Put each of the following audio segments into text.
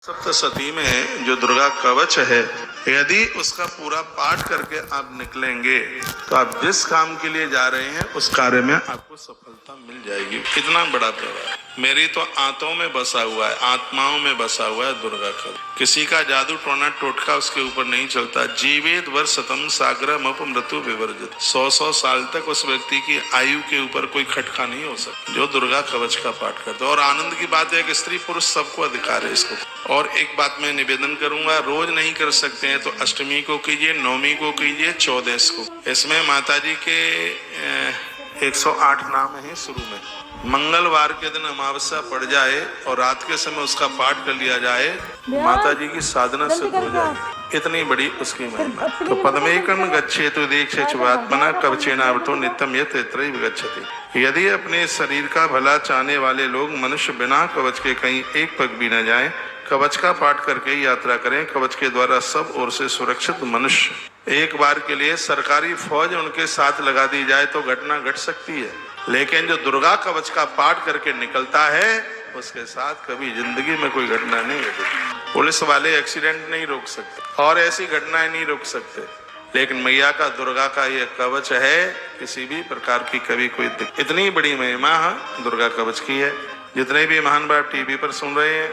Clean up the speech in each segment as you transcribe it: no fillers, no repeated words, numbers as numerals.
सप्तशती में जो दुर्गा कवच है, यदि उसका पूरा पाठ करके आप निकलेंगे तो आप जिस काम के लिए जा रहे हैं उस कार्य में आपको सफलता मिल जाएगी। कितना बड़ा प्रभाव। मेरी तो आंतों में बसा हुआ है, आत्माओं में बसा हुआ है दुर्गा कवच। किसी का जादू टोना टोटका उसके ऊपर नहीं चलता। जीवेद वर्षतम सागरम अप मृत्यु विवर्जित। 100 साल तक उस व्यक्ति की आयु के ऊपर कोई खटका नहीं हो सकता जो दुर्गा कवच का पाठ करता है। और आनंद की बात है कि स्त्री पुरुष सबको अधिकार है इसको। और एक बात मैं निवेदन करूंगा, रोज नहीं कर सकते हैं तो अष्टमी को कीजिए, नवमी को कीजिए, 14 को। इसमें माताजी के 108 नाम है शुरू में। मंगलवार के दिन अमावस्या पड़ जाए और रात के समय उसका पाठ कर लिया जाए, माताजी की साधना सिद्ध हो जाए। इतनी बड़ी उसकी महिमा। तो पद्मेकं गच्छेतु दीक्षेत्वात्मना कवचेनावृतो नित्यं यत् तत्रैव गच्छति। यदि अपने शरीर का भला चाहने वाले लोग मनुष्य बिना कवच के कहीं एक पग भी न जाए, कवच का पाठ करके यात्रा करें। कवच के द्वारा सब ओर से सुरक्षित मनुष्य। एक बार के लिए सरकारी फौज उनके साथ लगा दी जाए तो घटना घट सकती है, लेकिन जो दुर्गा कवच का पाठ करके निकलता है उसके साथ कभी जिंदगी में कोई घटना नहीं घटेगी। पुलिस वाले एक्सीडेंट नहीं रोक सकते और ऐसी घटनाएं नहीं रोक सकते, लेकिन मैया का दुर्गा का ये कवच है, किसी भी प्रकार की कभी कोई दिक्कत। इतनी बड़ी महिमा दुर्गा कवच की है। जितने भी महान बाप टीवी पर सुन रहे हैं,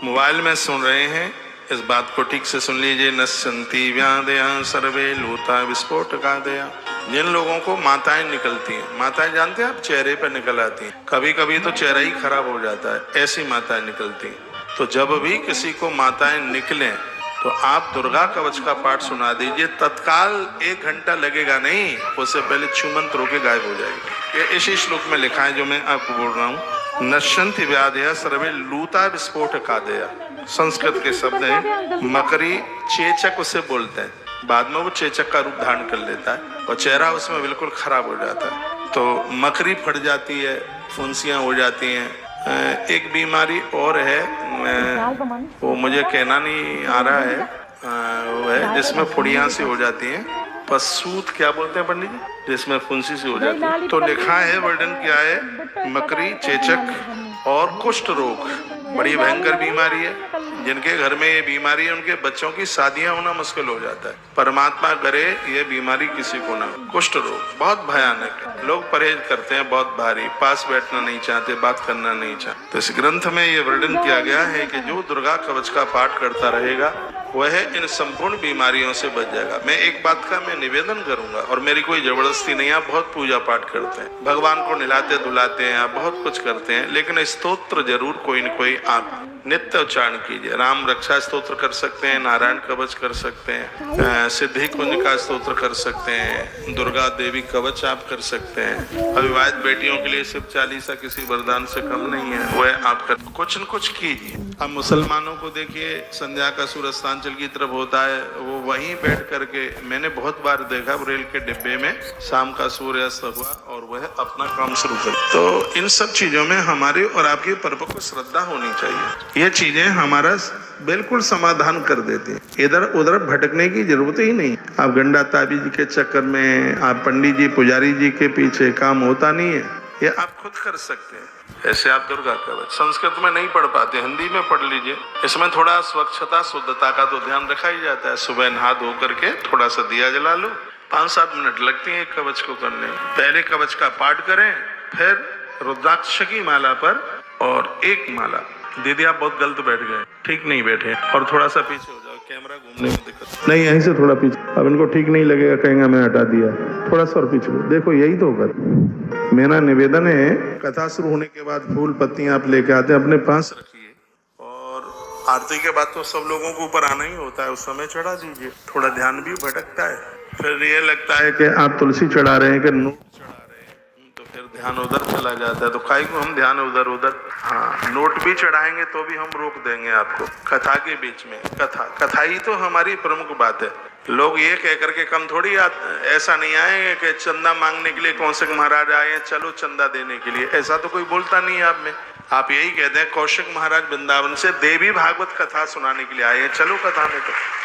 मोबाइल में सुन रहे हैं, इस बात को ठीक से सुन लीजिए। नश्यन्ति व्याधया सर्वे लूता विस्फोटकादया। जिन लोगों को माताएं निकलती हैं, माताएं जानते हैं आप, चेहरे पर निकल आती हैं, कभी कभी तो चेहरा ही खराब हो जाता है, ऐसी माताएं निकलती हैं। तो जब भी किसी को माताएं निकलें तो आप दुर्गा कवच का पाठ सुना दीजिए। तत्काल 1 घंटा लगेगा नहीं, उससे पहले छूमंत रोके गायब हो जाएगी। ये इसी श्लोक में लिखा है जो मैं आपको बोल रहा हूँ। नश्यन्ति व्याधया सर्वे लूता विस्फोटकादया। संस्कृत के शब्द है मकरी, चेचक उसे बोलते हैं। बाद में वो चेचक का रूप धारण कर लेता है और चेहरा उसमें बिल्कुल खराब हो जाता है। तो मकरी फट जाती है, फुंसियां हो जाती हैं। एक बीमारी और है, वो मुझे कहना नहीं आ रहा है, वो है जिसमें फुड़ियां सी हो जाती हैं। पसूत क्या बोलते हैं पंडित जी, जिसमें फुंसी सी हो जाती है। तो लिखा है, वर्णन किया है, मकरी, चेचक और कुष्ठ रोग बड़ी भयंकर बीमारी है। जिनके घर में ये बीमारी है उनके बच्चों की शादियां होना मुश्किल हो जाता है। परमात्मा करे ये बीमारी किसी को ना। कुष्ठ रोग बहुत भयानक है, लोग परहेज करते हैं, बहुत भारी, पास बैठना नहीं चाहते, बात करना नहीं चाहते। तो इस ग्रंथ में ये वर्णन किया गया है कि जो दुर्गा कवच का पाठ करता रहेगा वह इन संपूर्ण बीमारियों से बच जाएगा। मैं एक बात का मैं निवेदन करूंगा, और मेरी कोई जबरदस्ती नहीं है, आप बहुत पूजा पाठ करते हैं, भगवान को नहलाते धुलाते हैं, आप बहुत कुछ करते हैं, लेकिन स्तोत्र जरूर कोई न कोई आप नित्य उच्चारण कीजिए। राम रक्षा स्तोत्र कर सकते हैं, नारायण कवच कर सकते हैं, सिद्धि कुंज का स्तोत्र कर सकते हैं, दुर्गा देवी कवच आप कर सकते हैं। अविवाहित बेटियों के लिए शिव चालीसा किसी वरदान से कम नहीं है, वह आप कर कुछ न कुछ कीजिए। अब मुसलमानों को देखिए, संध्या का सूरज अस्तांचल की तरफ होता है, वो वहीं बैठ करके, मैंने बहुत बार देखा रेल के डिब्बे में शाम का सूर्यास्त हुआ और वह अपना काम शुरू कर। तो इन सब चीजों में हमारी और आपकी परिपक्व श्रद्धा होनी चाहिए। ये चीजें हमारा बिल्कुल समाधान कर देती हैं। इधर उधर भटकने की जरूरत ही नहीं। आप गंडा ताबीज के चक्कर में, आप पंडित जी पुजारी जी के पीछे काम होता नहीं है, ये आप खुद कर सकते हैं। ऐसे आप दुर्गा कवच संस्कृत में नहीं पढ़ पाते, हिंदी में पढ़ लीजिए। इसमें थोड़ा स्वच्छता शुद्धता का तो ध्यान रखा ही जाता है। सुबह नहा धो करके थोड़ा सा दिया जला लो, 5-7 मिनट लगती है कवच को करने में। पहले कवच का पाठ करें, फिर रुद्राक्ष की माला पर और एक माला। दीदी आप बहुत गलत बैठ गए, ठीक नहीं बैठे, और थोड़ा सा पीछे हो जाओ, कैमरा घूमने में दिक्कत नहीं, यहीं से थोड़ा पीछे। अब इनको ठीक नहीं लगेगा, कहेंगे मैं हटा दिया, थोड़ा सा और पीछे। देखो यही तो होगा। मेरा निवेदन है, कथा शुरू होने के बाद फूल पत्तियां आप लेके आते हैं, अपने पास रखिए, और आरती के बाद तो सब लोगों को ऊपर आना ही होता है, उस समय चढ़ा दीजिए। थोड़ा ध्यान भी भटकता है, फिर ये लगता है कि आप तुलसी चढ़ा रहे हैं कि नोट चढ़ा रहे हैं, तो फिर ध्यान उधर चला जाता है। तो काहे को हम ध्यान उधर उधर, हाँ नोट भी चढ़ाएंगे तो भी हम रोक देंगे आपको कथा के बीच में। कथा ही तो हमारी प्रमुख बात है। लोग ये कह करके कम थोड़ी ऐसा नहीं आएंगे कि चंदा मांगने के लिए कौशिक महाराज आए हैं, चलो चंदा देने के लिए, ऐसा तो कोई बोलता नहीं है आप में। आप यही कहते हैं कौशिक महाराज वृंदावन से देवी भागवत कथा सुनाने के लिए आए हैं, चलो कथा में।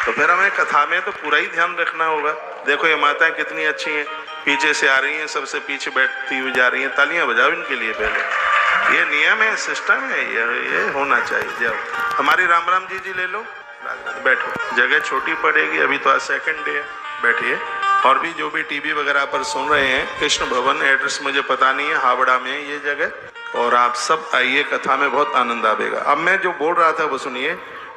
तो फिर हमें कथा में तो पूरा ही ध्यान रखना होगा। देखो ये माताएं कितनी अच्छी हैं, पीछे से आ रही हैं, सबसे पीछे बैठती हुई जा रही हैं, तालियां बजाओ इनके लिए पहले। ये नियम है, सिस्टम है, ये होना चाहिए। जब हमारी राम राम जी ले लो, बैठो, जगह छोटी पड़ेगी, अभी तो आज सेकंड डे है, बैठिए। और भी जो भी टीवी वगैरह पर सुन रहे हैं, कृष्ण भवन एड्रेस मुझे पता नहीं है, हावड़ा में है ये जगह, और आप सब आइए, कथा में बहुत आनंद आवेगा। अब मैं जो बोल रहा था वो सुनिए।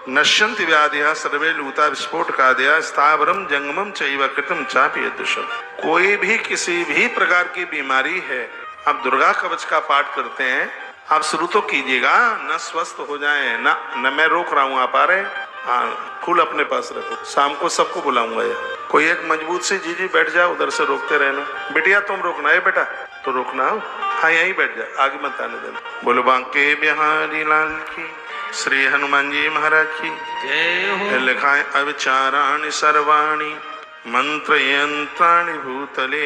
नश्यन्ति व्याधिया सर्वे लूता विस्फोट कादया स्थावरम जंगमम चैव कृतम चापि यदृशम। कोई भी किसी भी प्रकार की बीमारी है, आप दुर्गा कवच का पाठ करते हैं, आप शुरू तो कीजिएगा, न स्वस्थ हो जाए, न मैं रोक रहा हूँ, आप आ रहे हैं, हाँ, फूल अपने पास रखो, शाम को सबको बुलाऊंगा। ये कोई एक मजबूत सी जीजी बैठ जाओ, उधर से रोकते रहना। बिटिया तुम रोकना है, बेटा तो रोकना हो, हाँ यहीं बैठ जाए, आगे मत आने देना। बोलो बांके बिहारी लाल की, श्री हनुमान जी महाराज की जय हो। लिखाए अविचाराणि सर्वाणि मंत्र यंत्राणि भूतले।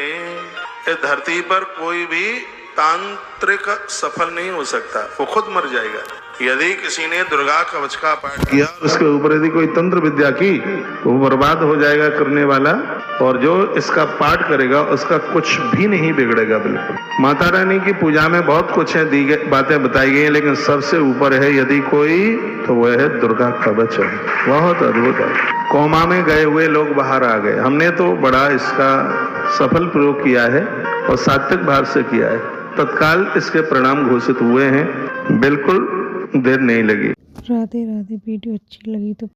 इस धरती पर कोई भी तांत्रिक सफल नहीं हो सकता, वो खुद मर जाएगा। यदि किसी ने दुर्गा कवच का पाठ किया, उसके ऊपर यदि कोई तंत्र विद्या की, तो वो बर्बाद हो जाएगा करने वाला, और जो इसका पाठ करेगा उसका कुछ भी नहीं बिगड़ेगा बिल्कुल। माता रानी की पूजा में बहुत कुछ है, दी गई बातें बताई गई हैं, लेकिन सबसे ऊपर है यदि कोई, तो वह है दुर्गा कवच है। बहुत अद्भुत है। कोमा में गए हुए लोग बाहर आ गए। हमने तो बड़ा इसका सफल प्रयोग किया है और सात्विक भाव से किया है, तत्काल इसके परिणाम घोषित हुए हैं, बिल्कुल देर नहीं लगी। राधे राधे। वीडियो अच्छी लगी तो